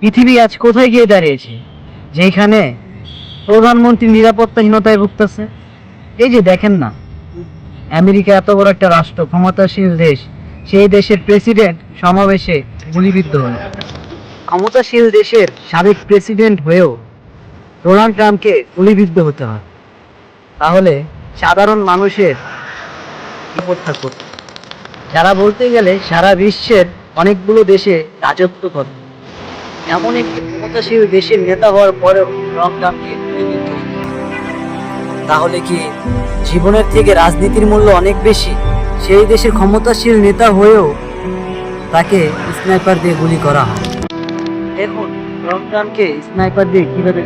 পৃথিবী আজ কোথায় গিয়ে দাঁড়িয়েছে, যেখানে প্রধানমন্ত্রী নিরাপত্তাহীনতায় ভুগতেছে। এই যে দেখেন না, আমেরিকা এত বড় একটা রাষ্ট্র, ক্ষমতাশীল দেশ, সেই দেশের প্রেসিডেন্ট সমাবেশে গুলিবিদ্ধ হল। ক্ষমতাশীল দেশের সাবেক প্রেসিডেন্ট হয়েও ডোনাল্ড ট্রাম্পকে গুলিবিদ্ধ হতে হয়, তাহলে সাধারণ মানুষের নিরাপত্তা করতে, যারা বলতে গেলে সারা বিশ্বের অনেকগুলো দেশে রাজত্ব করে, এমন একটি ক্ষমতাশীল দেশের নেতা হওয়ার পরেও ডোনাল্ড ট্রাম্পকে গুলিবিদ্ধ হতে হয়। তাহলে কি জীবনের থেকে রাজনীতির মূল্য অনেক বেশি? সেই দেশের ক্ষমতাশীল নেতা হয়েও তাকে স্নাইপার দিয়ে গুলি করা হয়। দেখুন ডোনাল্ড ট্রাম্পকে স্নাইপার দিয়ে কিভাবে